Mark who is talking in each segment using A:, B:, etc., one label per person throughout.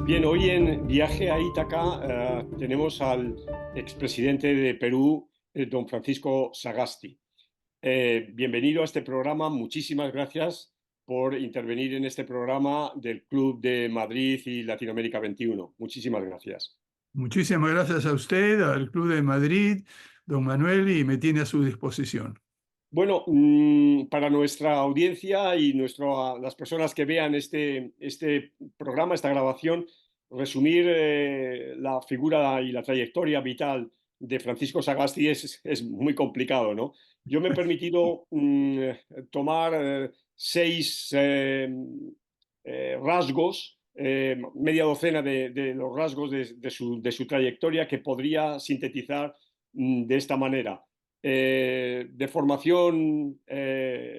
A: Bien, hoy en Viaje a Ítaca tenemos al expresidente de Perú, don Francisco Sagasti. Bienvenido a este programa. Muchísimas gracias por intervenir en este programa del Club de Madrid y Latinoamérica 21. Muchísimas gracias.
B: Muchísimas gracias a usted, al Club de Madrid, don Manuel, y me tiene a su disposición.
A: Bueno, para nuestra audiencia y las personas que vean este programa, esta grabación, resumir la figura y la trayectoria vital de Francisco Sagasti es muy complicado, ¿no? Yo me he permitido tomar seis rasgos, media docena de los rasgos de su trayectoria que podría sintetizar de esta manera. De formación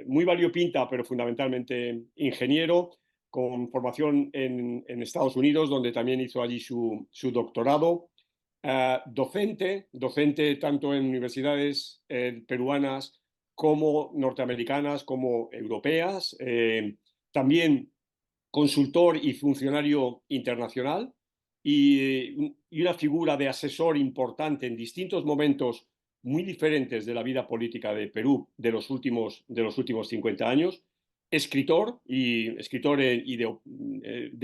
A: muy variopinta, pero fundamentalmente ingeniero, con formación en Estados Unidos, donde también hizo allí su doctorado. Docente tanto en universidades peruanas como norteamericanas, como europeas. También consultor y funcionario internacional y una figura de asesor importante en distintos momentos muy diferentes de la vida política de Perú de los últimos 50 años, escritor de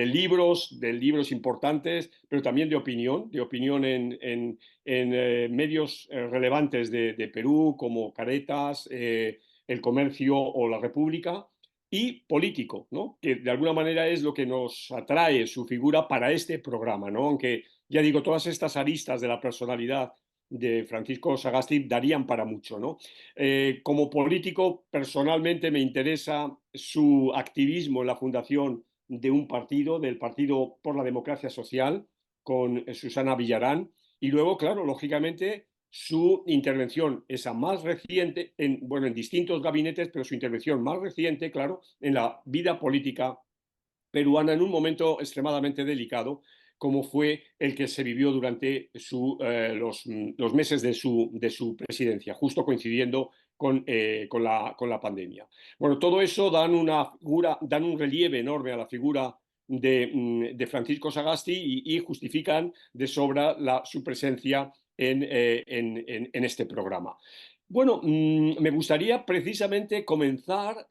A: libros importantes, pero también de opinión en medios relevantes de Perú, como Caretas, El Comercio o La República, y político, ¿no? Que de alguna manera es lo que nos atrae su figura para este programa, ¿no? Aunque, ya digo, todas estas aristas de la personalidad de Francisco Sagasti darían para mucho, ¿no? Como político, personalmente me interesa su activismo en la fundación de un partido, del Partido por la Democracia Social, con Susana Villarán, y luego, claro, lógicamente, su intervención, esa más reciente, en distintos gabinetes, pero su intervención más reciente, claro, en la vida política peruana en un momento extremadamente delicado, como fue el que se vivió durante los meses de su presidencia, justo coincidiendo con la pandemia. Bueno, todo eso dan un relieve enorme a la figura de Francisco Sagasti y justifican de sobra su presencia en este programa. Bueno, me gustaría precisamente comenzar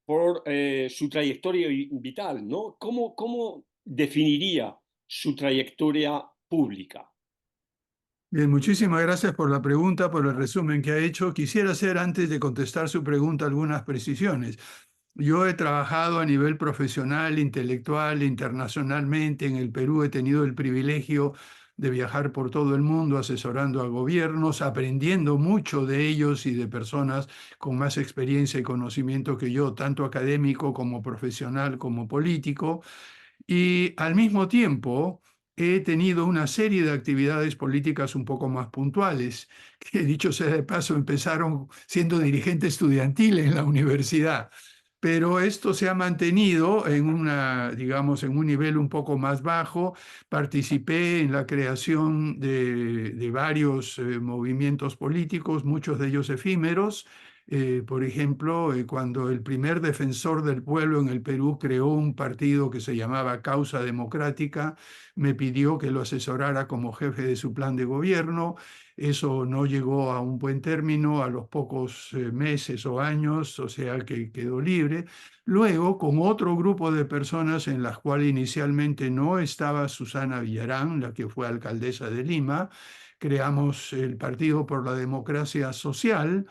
A: por su trayectoria vital, ¿no? ¿Cómo definiría su trayectoria pública?
B: Bien, muchísimas gracias por la pregunta, por el resumen que ha hecho. Quisiera hacer, antes de contestar su pregunta, algunas precisiones. Yo he trabajado a nivel profesional, intelectual, internacionalmente. En el Perú he tenido el privilegio de viajar por todo el mundo asesorando a gobiernos, aprendiendo mucho de ellos y de personas con más experiencia y conocimiento que yo, tanto académico como profesional como político. Y al mismo tiempo he tenido una serie de actividades políticas un poco más puntuales, que dicho sea de paso, empezaron siendo dirigente estudiantil en la universidad. Pero esto se ha mantenido digamos, en un nivel un poco más bajo. Participé en la creación de varios movimientos políticos, muchos de ellos efímeros. Por ejemplo, cuando el primer defensor del pueblo en el Perú creó un partido que se llamaba Causa Democrática, me pidió que lo asesorara como jefe de su plan de gobierno. Eso no llegó a un buen término a los pocos meses o años, o sea que quedó libre. Luego, con otro grupo de personas en las cuales inicialmente no estaba Susana Villarán, la que fue alcaldesa de Lima, creamos el Partido por la Democracia Social,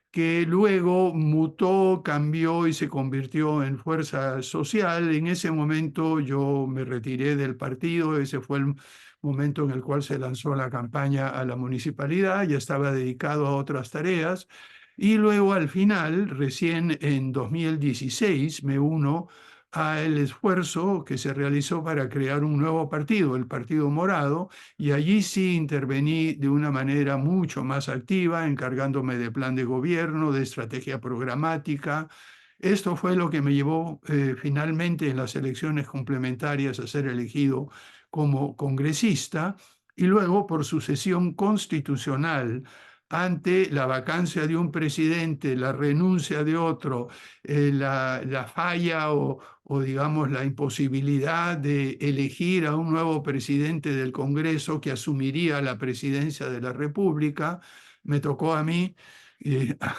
B: que luego mutó, cambió y se convirtió en fuerza social. En ese momento yo me retiré del partido, ese fue el momento en el cual se lanzó la campaña a la municipalidad, ya estaba dedicado a otras tareas. Y luego al final, recién en 2016, me uno al esfuerzo que se realizó para crear un nuevo partido, el Partido Morado, y allí sí intervení de una manera mucho más activa, encargándome de plan de gobierno, de estrategia programática. Esto fue lo que me llevó finalmente en las elecciones complementarias a ser elegido como congresista, y luego por sucesión constitucional ante la vacancia de un presidente, la renuncia de otro, la falla o, digamos, la imposibilidad de elegir a un nuevo presidente del Congreso que asumiría la presidencia de la República, me tocó a mí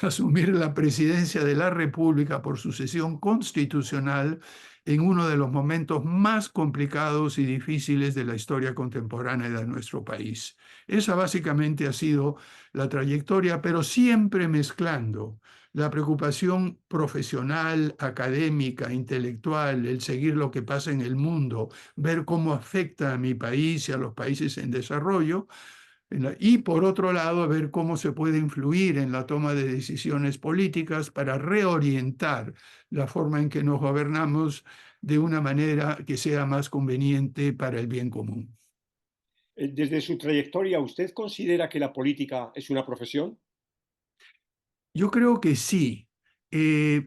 B: asumir la presidencia de la República por sucesión constitucional en uno de los momentos más complicados y difíciles de la historia contemporánea de nuestro país. Esa básicamente ha sido la trayectoria, pero siempre mezclando la preocupación profesional, académica, intelectual, el seguir lo que pasa en el mundo, ver cómo afecta a mi país y a los países en desarrollo, y por otro lado, ver cómo se puede influir en la toma de decisiones políticas para reorientar la forma en que nos gobernamos de una manera que sea más conveniente para el bien común.
A: Desde su trayectoria, ¿usted considera que la política es una profesión?
B: Yo creo que sí,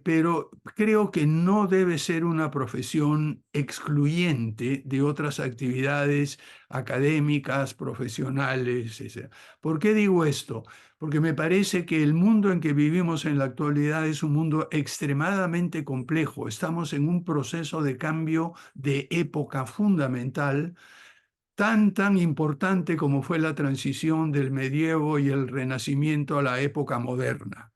B: pero creo que no debe ser una profesión excluyente de otras actividades académicas, profesionales, etc. ¿Por qué digo esto? Porque me parece que el mundo en que vivimos en la actualidad es un mundo extremadamente complejo. Estamos en un proceso de cambio de época fundamental tan importante como fue la transición del medievo y el renacimiento a la época moderna.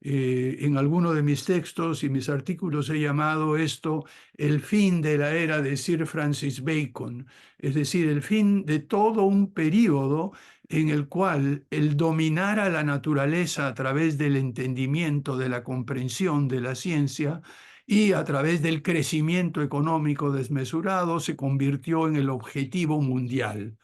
B: En alguno de mis textos y mis artículos he llamado esto el fin de la era de Sir Francis Bacon, es decir, el fin de todo un período en el cual el dominar a la naturaleza a través del entendimiento, de la comprensión de la ciencia y a través del crecimiento económico desmesurado se convirtió en el objetivo mundial.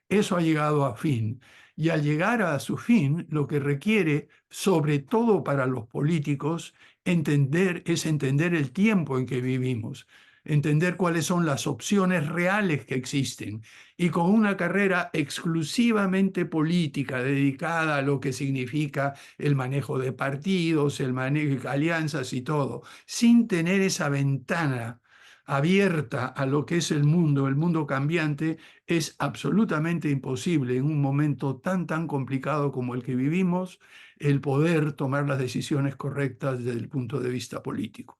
B: Eso ha llegado a fin. Y al llegar a su fin, lo que requiere, sobre todo para los políticos, es entender el tiempo en que vivimos, entender cuáles son las opciones reales que existen. Y con una carrera exclusivamente política, dedicada a lo que significa el manejo de partidos, el manejo de alianzas y todo, sin tener esa ventana abierta a lo que es el mundo cambiante, es absolutamente imposible en un momento tan complicado como el que vivimos, el poder tomar las decisiones correctas desde el punto de vista político.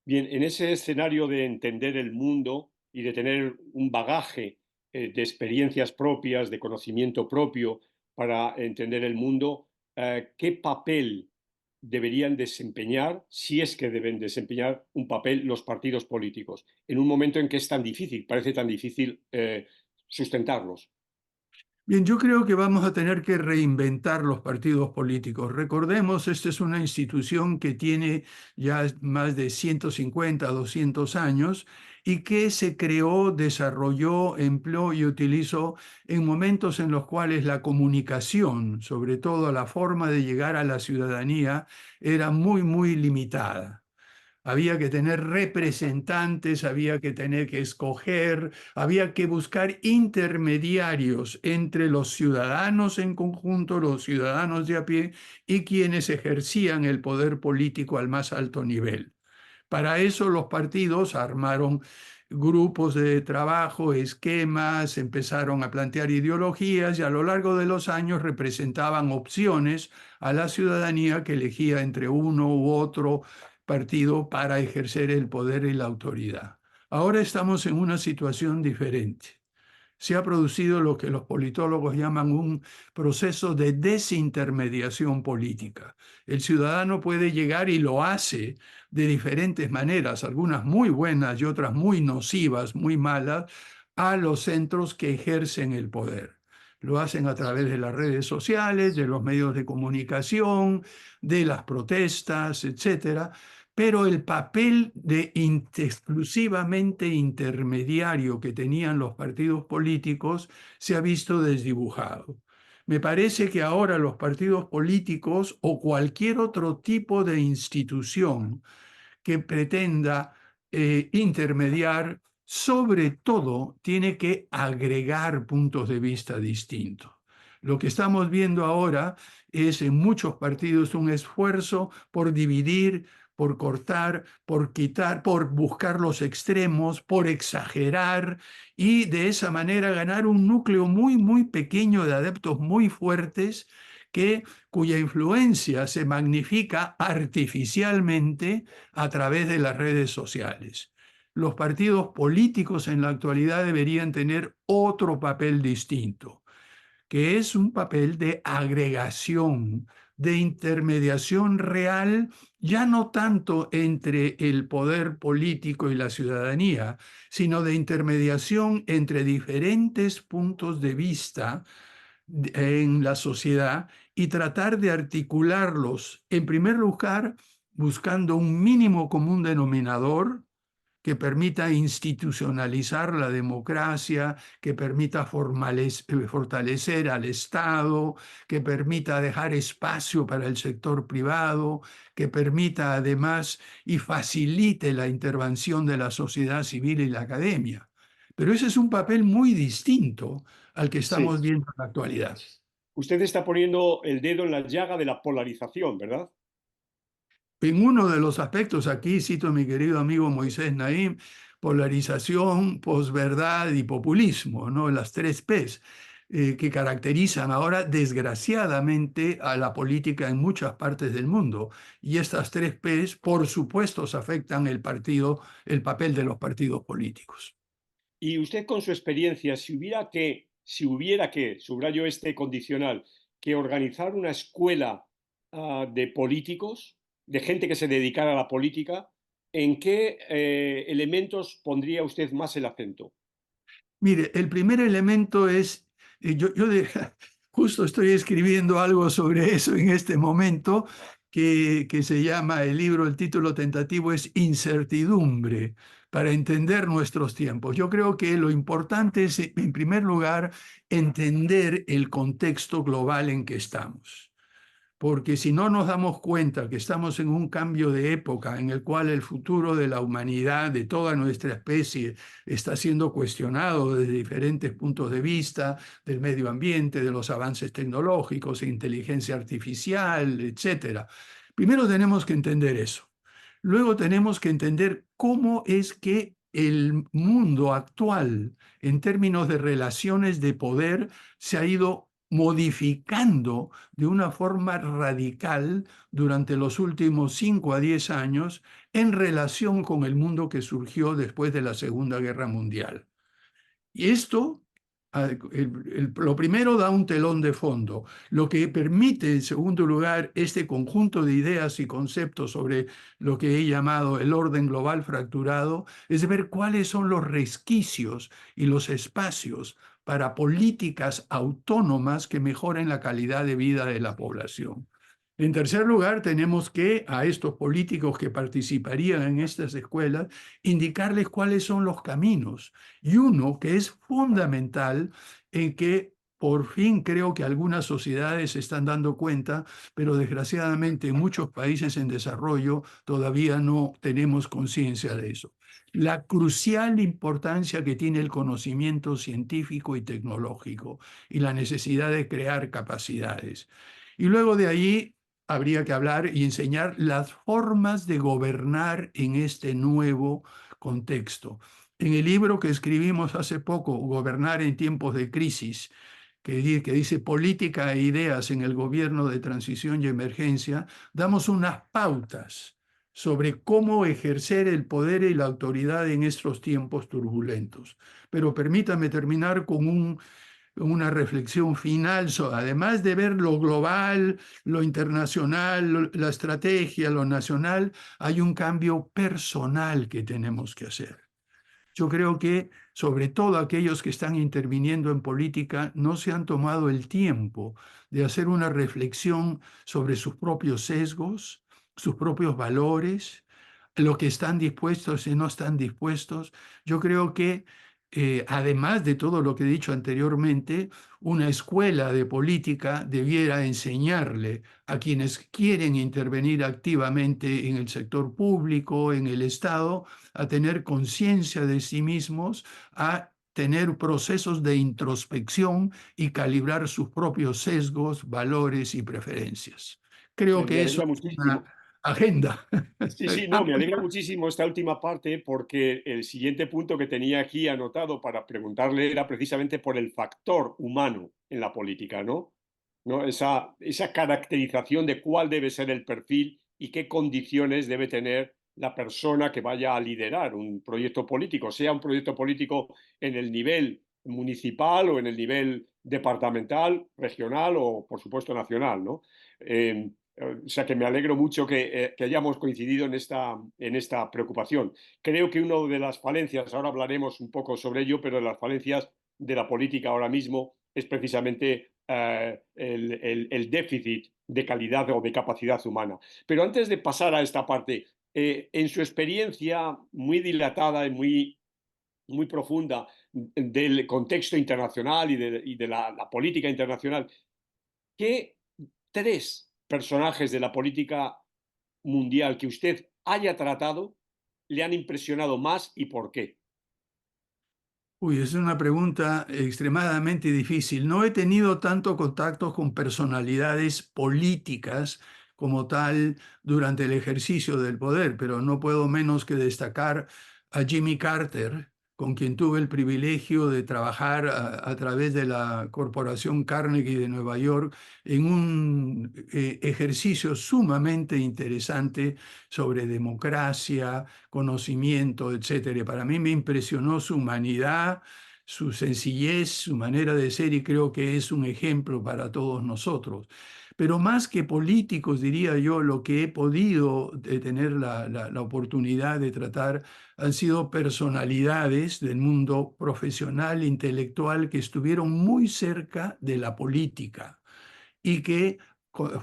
A: Bien, en ese escenario de entender el mundo y de tener un bagaje de experiencias propias, de conocimiento propio para entender el mundo, ¿qué papel deberían desempeñar, si es que deben desempeñar un papel los partidos políticos, en un momento en que es tan difícil, parece tan difícil sustentarlos?
B: Bien, yo creo que vamos a tener que reinventar los partidos políticos. Recordemos, esta es una institución que tiene ya más de 150, 200 años y que se creó, desarrolló, empleó y utilizó en momentos en los cuales la comunicación, sobre todo la forma de llegar a la ciudadanía, era muy limitada. Había que tener representantes, había que tener que escoger, había que buscar intermediarios entre los ciudadanos en conjunto, los ciudadanos de a pie y quienes ejercían el poder político al más alto nivel. Para eso los partidos armaron grupos de trabajo, esquemas, empezaron a plantear ideologías y a lo largo de los años representaban opciones a la ciudadanía que elegía entre uno u otro partido para ejercer el poder y la autoridad. Ahora estamos en una situación diferente. Se ha producido lo que los politólogos llaman un proceso de desintermediación política. El ciudadano puede llegar y lo hace de diferentes maneras, algunas muy buenas y otras muy nocivas, muy malas, a los centros que ejercen el poder. Lo hacen a través de las redes sociales, de los medios de comunicación, de las protestas, etcétera, pero el papel de exclusivamente intermediario que tenían los partidos políticos se ha visto desdibujado. Me parece que ahora los partidos políticos o cualquier otro tipo de institución que pretenda intermediar, sobre todo tiene que agregar puntos de vista distintos. Lo que estamos viendo ahora es en muchos partidos un esfuerzo por dividir, por cortar, por quitar, por buscar los extremos, por exagerar y de esa manera ganar un núcleo muy pequeño de adeptos muy fuertes cuya influencia se magnifica artificialmente a través de las redes sociales. Los partidos políticos en la actualidad deberían tener otro papel distinto, que es un papel de agregación, de intermediación real, ya no tanto entre el poder político y la ciudadanía, sino de intermediación entre diferentes puntos de vista en la sociedad y tratar de articularlos, en primer lugar, buscando un mínimo común denominador que permita institucionalizar la democracia, que permita fortalecer al Estado, que permita dejar espacio para el sector privado, que permita además y facilite la intervención de la sociedad civil y la academia. Pero ese es un papel muy distinto al que
A: Sí.
B: estamos viendo en la actualidad.
A: Usted está poniendo el dedo en la llaga de la polarización, ¿verdad?
B: En uno de los aspectos, aquí cito a mi querido amigo Moisés Naim, polarización, posverdad y populismo, ¿no? Las tres P's que caracterizan ahora desgraciadamente a la política en muchas partes del mundo. Y estas tres P's, por supuesto, afectan el papel de los partidos políticos.
A: Y usted con su experiencia, si hubiera que, subrayo este condicional, que organizar una escuela de políticos, de gente que se dedicara a la política, ¿en qué elementos pondría usted más el acento?
B: Mire, el primer elemento es, justo estoy escribiendo algo sobre eso en este momento, que se llama el libro, el título tentativo es Incertidumbre, para entender nuestros tiempos. Yo creo que lo importante es, en primer lugar, entender el contexto global en que estamos. Porque si no nos damos cuenta que estamos en un cambio de época en el cual el futuro de la humanidad, de toda nuestra especie, está siendo cuestionado desde diferentes puntos de vista, del medio ambiente, de los avances tecnológicos, inteligencia artificial, etcétera. Primero tenemos que entender eso. Luego tenemos que entender cómo es que el mundo actual, en términos de relaciones de poder, se ha ido modificando de una forma radical durante los últimos 5 a 10 años en relación con el mundo que surgió después de la Segunda Guerra Mundial. Y esto, lo primero, da un telón de fondo, lo que permite, en segundo lugar, este conjunto de ideas y conceptos sobre lo que he llamado el orden global fracturado, es ver cuáles son los resquicios y los espacios para políticas autónomas que mejoren la calidad de vida de la población. En tercer lugar, tenemos que a estos políticos que participarían en estas escuelas indicarles cuáles son los caminos. Y uno que es fundamental, en que por fin creo que algunas sociedades se están dando cuenta, pero desgraciadamente en muchos países en desarrollo todavía no tenemos conciencia de eso. La crucial importancia que tiene el conocimiento científico y tecnológico y la necesidad de crear capacidades. Y luego de allí habría que hablar y enseñar las formas de gobernar en este nuevo contexto. En el libro que escribimos hace poco, Gobernar en tiempos de crisis, que dice Política e ideas en el gobierno de transición y emergencia, damos unas pautas sobre cómo ejercer el poder y la autoridad en estos tiempos turbulentos. Pero permítame terminar con una reflexión final, además de ver lo global, lo internacional, la estrategia, lo nacional, hay un cambio personal que tenemos que hacer. Yo creo que, sobre todo aquellos que están interviniendo en política, no se han tomado el tiempo de hacer una reflexión sobre sus propios sesgos, sus propios valores, lo que están dispuestos y no están dispuestos. Yo creo que, además de todo lo que he dicho anteriormente, una escuela de política debiera enseñarle a quienes quieren intervenir activamente en el sector público, en el Estado, a tener conciencia de sí mismos, a tener procesos de introspección y calibrar sus propios sesgos, valores y preferencias. Creo
A: Me
B: que eso
A: alegra
B: es una
A: muchísimo.
B: agenda.
A: Sí, sí, no, me alegra muchísimo esta última parte porque el siguiente punto que tenía aquí anotado para preguntarle era precisamente por el factor humano en la política, ¿no? ¿no? Esa caracterización de cuál debe ser el perfil y qué condiciones debe tener la persona que vaya a liderar un proyecto político, sea un proyecto político en el nivel municipal o en el nivel departamental, regional o, por supuesto, nacional, ¿no? O sea que me alegro mucho que hayamos coincidido en esta preocupación. Creo que una de las falencias, ahora hablaremos un poco sobre ello, pero de las falencias de la política ahora mismo es precisamente el déficit de calidad o de capacidad humana. Pero antes de pasar a esta parte, en su experiencia muy dilatada y muy profunda del contexto internacional y de la política internacional, ¿qué tres personajes de la política mundial que usted haya tratado le han impresionado más y por qué?
B: Uy, es una pregunta extremadamente difícil. No he tenido tanto contacto con personalidades políticas como tal durante el ejercicio del poder, pero no puedo menos que destacar a Jimmy Carter, con quien tuve el privilegio de trabajar a través de la Corporación Carnegie de Nueva York en un ejercicio sumamente interesante sobre democracia, conocimiento, etcétera. Y para mí me impresionó su humanidad, su sencillez, su manera de ser y creo que es un ejemplo para todos nosotros. Pero más que políticos, diría yo, lo que he podido tener la oportunidad de tratar han sido personalidades del mundo profesional, intelectual, que estuvieron muy cerca de la política y que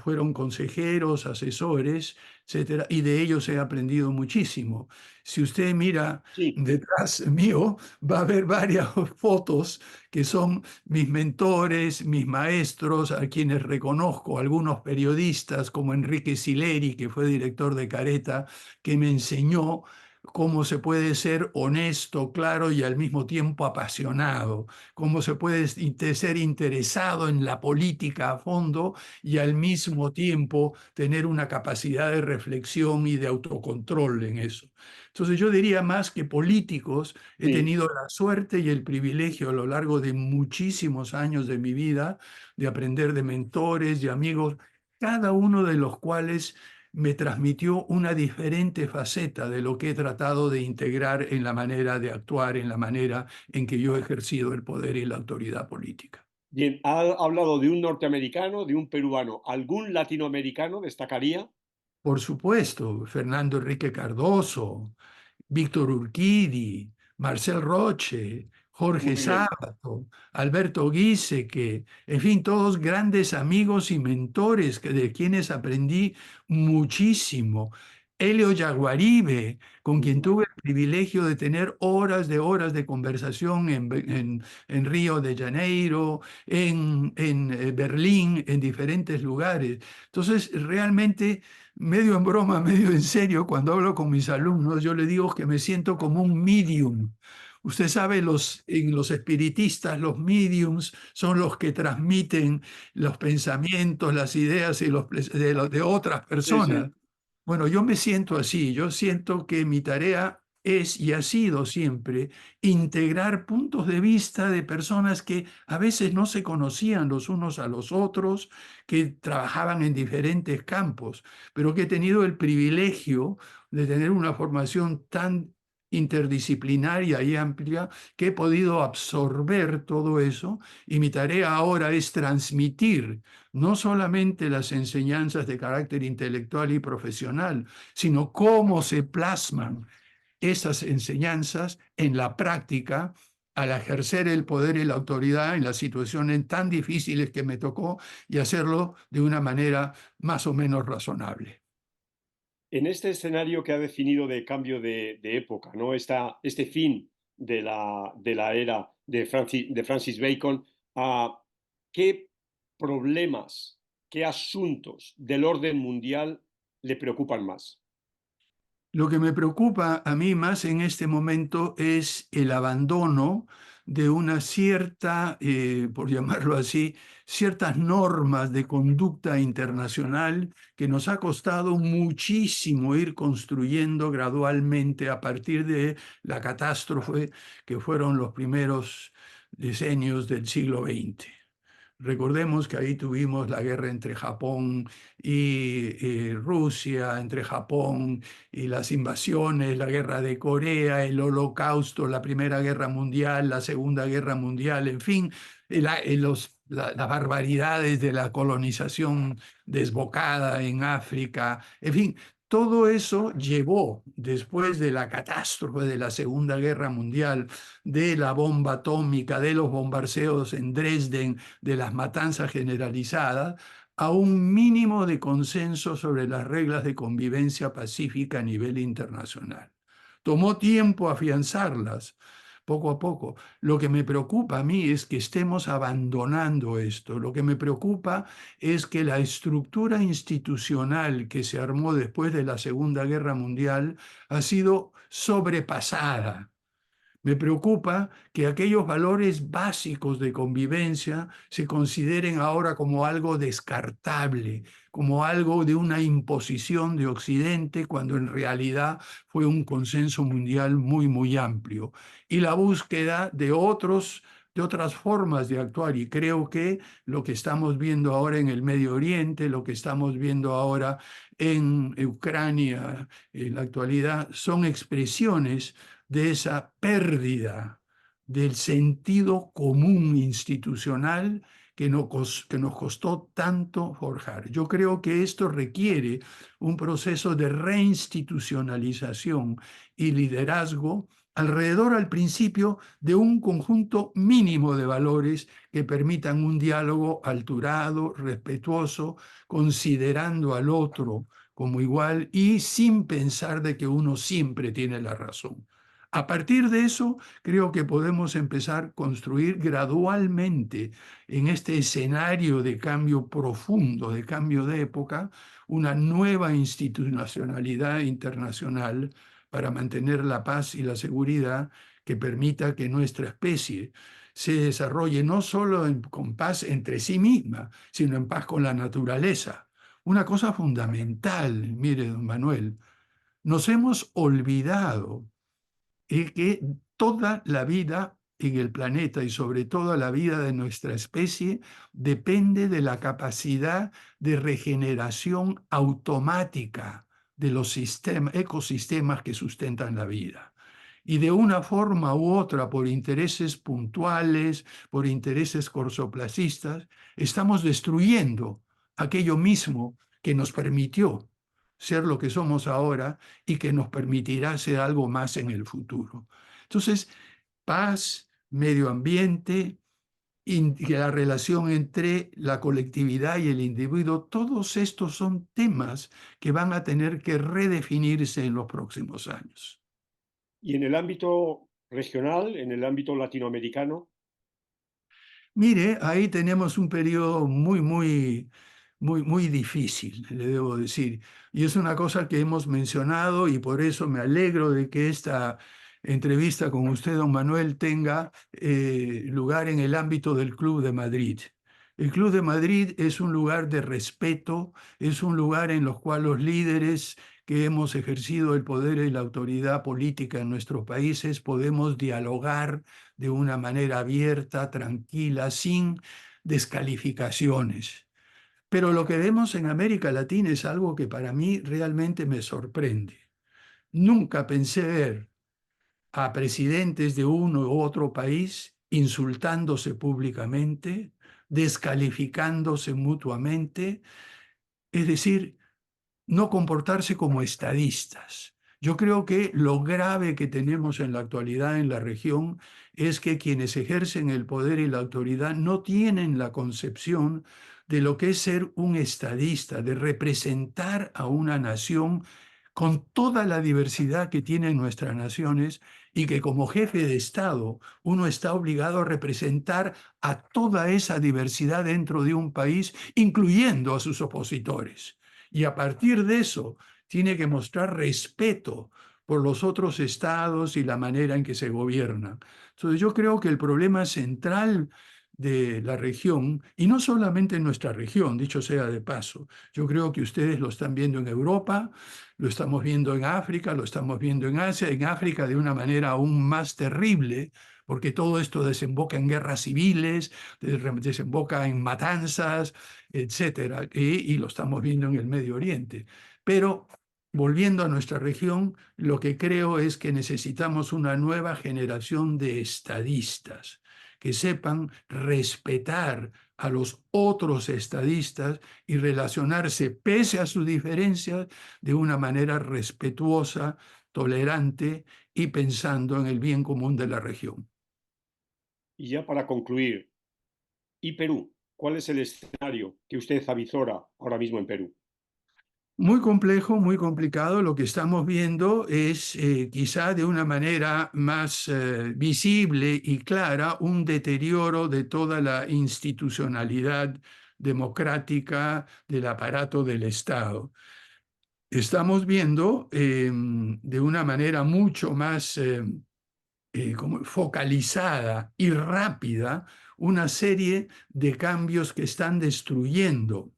B: fueron consejeros, asesores, etcétera, y de ellos he aprendido muchísimo. Si usted mira
A: Sí,
B: detrás mío, va a ver varias fotos que son mis mentores, mis maestros, a quienes reconozco, algunos periodistas como Enrique Sileri, que fue director de Careta, que me enseñó cómo se puede ser honesto, claro y al mismo tiempo apasionado, cómo se puede ser interesado en la política a fondo y al mismo tiempo tener una capacidad de reflexión y de autocontrol en eso. Entonces yo diría más que políticos, he
A: sí.
B: tenido la suerte y el privilegio a lo largo de muchísimos años de mi vida de aprender de mentores y amigos, cada uno de los cuales me transmitió una diferente faceta de lo que he tratado de integrar en la manera de actuar, en la manera en que yo he ejercido el poder y la autoridad política.
A: Bien, ha hablado de un norteamericano, de un peruano. ¿Algún latinoamericano destacaría?
B: Por supuesto, Fernando Enrique Cardoso, Víctor Urquidi, Marcel Roche, Jorge
A: Muy bien.
B: Sábato, Alberto Giesecke, en fin, todos grandes amigos y mentores de quienes aprendí muchísimo. Elio Yaguaribe, con quien
A: Ujú.
B: tuve el privilegio de tener horas de conversación en Río de Janeiro, en Berlín, en diferentes lugares. Entonces, realmente medio en broma, medio en serio, cuando hablo con mis alumnos, yo les digo que me siento como un medium. Usted sabe, en los espiritistas, los mediums son los que transmiten los pensamientos, las ideas de otras
A: Sí,
B: personas.
A: sí,
B: Bueno, yo me siento así, yo siento que mi tarea es y ha sido siempre integrar puntos de vista de personas que a veces no se conocían los unos a los otros, que trabajaban en diferentes campos, pero que he tenido el privilegio de tener una formación tan interdisciplinaria y amplia que he podido absorber todo eso y mi tarea ahora es transmitir no solamente las enseñanzas de carácter intelectual y profesional, sino cómo se plasman esas enseñanzas en la práctica al ejercer el poder y la autoridad en las situaciones tan difíciles que me tocó y hacerlo de una manera más o menos razonable.
A: en este escenario que ha definido de cambio de época, ¿no? Este fin de la era de Francis Bacon, ¿qué problemas, qué asuntos del orden mundial le preocupan más?
B: Lo que me preocupa a mí más en este momento es el abandono de una cierta, por llamarlo así, ciertas normas de conducta internacional que nos ha costado muchísimo ir construyendo gradualmente a partir de la catástrofe que fueron los primeros decenios del siglo XX. Recordemos que ahí tuvimos la guerra entre Japón y Rusia, entre Japón y las invasiones, la guerra de Corea, el Holocausto, la Primera Guerra Mundial, la Segunda Guerra Mundial, en fin, las barbaridades de la colonización desbocada en África, en fin. Todo eso llevó, después de la catástrofe de la Segunda Guerra Mundial, de la bomba atómica, de los bombardeos en Dresden, de las matanzas generalizadas, a un mínimo de consenso sobre las reglas de convivencia pacífica a nivel internacional. Tomó tiempo afianzarlas, poco a poco. Lo que me preocupa a mí es que estemos abandonando esto. Lo que me preocupa es que la estructura institucional que se armó después de la Segunda Guerra Mundial ha sido sobrepasada. Me preocupa que aquellos valores básicos de convivencia se consideren ahora como algo descartable, como algo de una imposición de Occidente, cuando en realidad fue un consenso mundial muy, muy amplio. Y la búsqueda de otras formas de actuar. Y creo que lo que estamos viendo ahora en el Medio Oriente, lo que estamos viendo ahora en Ucrania, en la actualidad, son expresiones de esa pérdida del sentido común institucional que nos costó tanto forjar. Yo creo que esto requiere un proceso de reinstitucionalización y liderazgo alrededor, al principio, de un conjunto mínimo de valores que permitan un diálogo alturado, respetuoso, considerando al otro como igual y sin pensar de que uno siempre tiene la razón. A partir de eso, creo que podemos empezar a construir gradualmente en este escenario de cambio profundo, de cambio de época, una nueva institucionalidad internacional para mantener la paz y la seguridad que permita que nuestra especie se desarrolle no solo con paz entre sí misma, sino en paz con la naturaleza. Una cosa fundamental, mire, don Manuel, nos hemos olvidado y que toda la vida en el planeta y sobre todo la vida de nuestra especie depende de la capacidad de regeneración automática de los ecosistemas que sustentan la vida. Y de una forma u otra, por intereses puntuales, por intereses cortoplacistas, estamos destruyendo aquello mismo que nos permitió ser lo que somos ahora y que nos permitirá ser algo más en el futuro. Entonces, paz, medio ambiente, y la relación entre la colectividad y el individuo, todos estos son temas que van a tener que redefinirse en los próximos años.
A: Y en el ámbito regional, en el ámbito latinoamericano,
B: Mire, ahí tenemos un periodo muy difícil, le debo decir. Y es una cosa que hemos mencionado y por eso me alegro de que esta entrevista con usted, don Manuel, tenga lugar en el ámbito del Club de Madrid. El Club de Madrid es un lugar de respeto, es un lugar en el cual los líderes que hemos ejercido el poder y la autoridad política en nuestros países podemos dialogar de una manera abierta, tranquila, sin descalificaciones. Pero lo que vemos en América Latina es algo que para mí realmente me sorprende. Nunca pensé ver a presidentes de uno u otro país insultándose públicamente, descalificándose mutuamente, es decir, no comportarse como estadistas. Yo creo que lo grave que tenemos en la actualidad en la región es que quienes ejercen el poder y la autoridad no tienen la concepción de lo que es ser un estadista, de representar a una nación con toda la diversidad que tienen nuestras naciones y que como jefe de Estado uno está obligado a representar a toda esa diversidad dentro de un país, incluyendo a sus opositores. Y a partir de eso, tiene que mostrar respeto por los otros estados y la manera en que se gobiernan. Entonces, yo creo que el problema central de la región, y no solamente en nuestra región, dicho sea de paso, yo creo que ustedes lo están viendo en Europa, lo estamos viendo en África, lo estamos viendo en Asia, en África de una manera aún más terrible, porque todo esto desemboca en guerras civiles, desemboca en matanzas, etcétera, y lo estamos viendo en el Medio Oriente. Pero volviendo a nuestra región, lo que creo es que necesitamos una nueva generación de estadistas que sepan respetar a los otros estadistas y relacionarse, pese a sus diferencias, de una manera respetuosa, tolerante y pensando en el bien común de la región.
A: Y ya para concluir, ¿y Perú? ¿Cuál es el escenario que usted avizora ahora mismo en Perú?
B: Muy complejo, muy complicado. Lo que estamos viendo es quizá de una manera más visible y clara un deterioro de toda la institucionalidad democrática del aparato del Estado. Estamos viendo de una manera mucho más como focalizada y rápida una serie de cambios que están destruyendo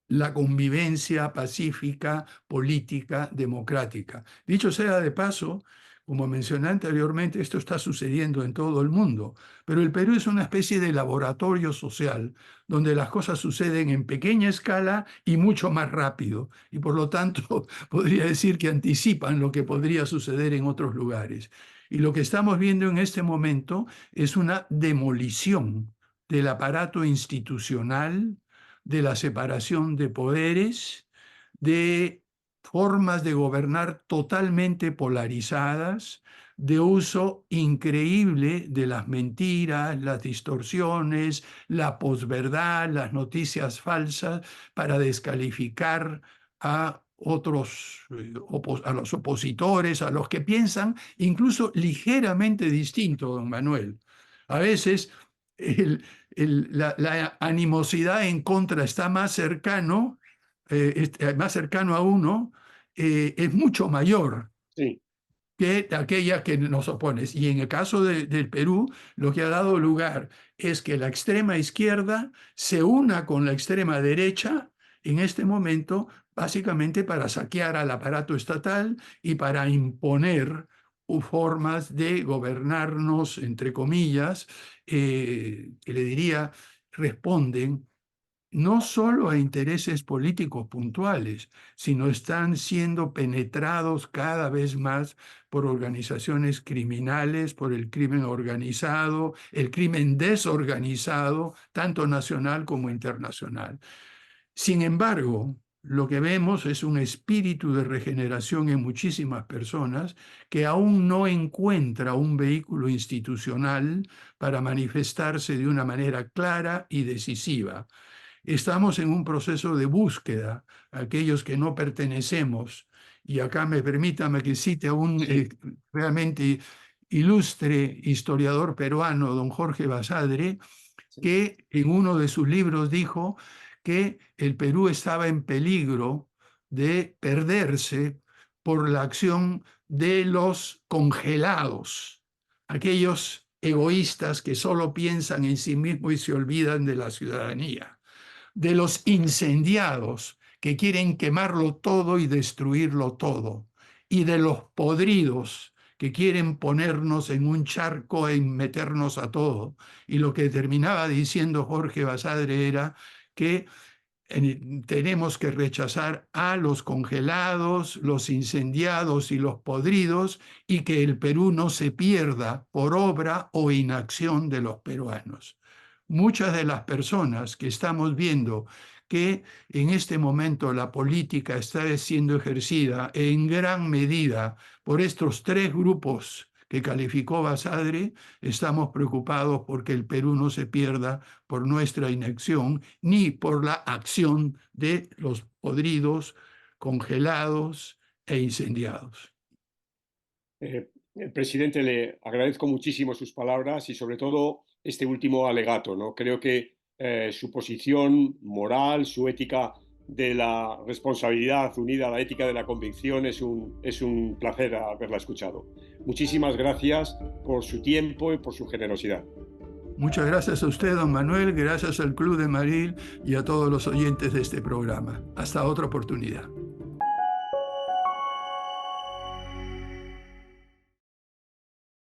B: la convivencia pacífica, política, democrática. Dicho sea de paso, como mencioné anteriormente, esto está sucediendo en todo el mundo, pero el Perú es una especie de laboratorio social donde las cosas suceden en pequeña escala y mucho más rápido, y por lo tanto podría decir que anticipan lo que podría suceder en otros lugares. Y lo que estamos viendo en este momento es una demolición del aparato institucional, de la separación de poderes, de formas de gobernar totalmente polarizadas, de uso increíble de las mentiras, las distorsiones, la posverdad, las noticias falsas para descalificar a otros, a los opositores, a los que piensan incluso ligeramente distinto, don Manuel. A veces el, la animosidad en contra está más cercano a uno, es mucho mayor
A: Sí,
B: que aquella que nos opone. Y en el caso del Perú, lo que ha dado lugar es que la extrema izquierda se una con la extrema derecha en este momento, básicamente para saquear al aparato estatal y para imponer formas de gobernarnos, entre comillas, que le diría, responden no solo a intereses políticos puntuales, sino están siendo penetrados cada vez más por organizaciones criminales, por el crimen organizado, el crimen desorganizado, tanto nacional como internacional. Sin embargo, lo que vemos es un espíritu de regeneración en muchísimas personas que aún no encuentra un vehículo institucional para manifestarse de una manera clara y decisiva. Estamos en un proceso de búsqueda, aquellos que no pertenecemos, y acá permítame que cite a un
A: sí,
B: realmente ilustre historiador peruano, don Jorge Basadre,
A: sí.
B: que en uno de sus libros dijo que el Perú estaba en peligro de perderse por la acción de los congelados, aquellos egoístas que solo piensan en sí mismos y se olvidan de la ciudadanía, de los incendiados que quieren quemarlo todo y destruirlo todo, y de los podridos que quieren ponernos en un charco e meternos a todo. Y lo que terminaba diciendo Jorge Basadre era que tenemos que rechazar a los congelados, los incendiados y los podridos, y que el Perú no se pierda por obra o inacción de los peruanos. Muchas de las personas que estamos viendo que en este momento la política está siendo ejercida en gran medida por estos tres grupos que calificó Basadre, estamos preocupados porque el Perú no se pierda por nuestra inacción ni por la acción de los podridos, congelados e incendiados.
A: Presidente, le agradezco muchísimo sus palabras y sobre todo este último alegato, ¿no? Creo que su posición moral, su ética de la responsabilidad unida a la ética de la convicción es un placer haberla escuchado. Muchísimas gracias por su tiempo y por su generosidad.
B: Muchas gracias a usted, don Manuel, gracias al Club de Maril y a todos los oyentes de este programa. Hasta otra oportunidad.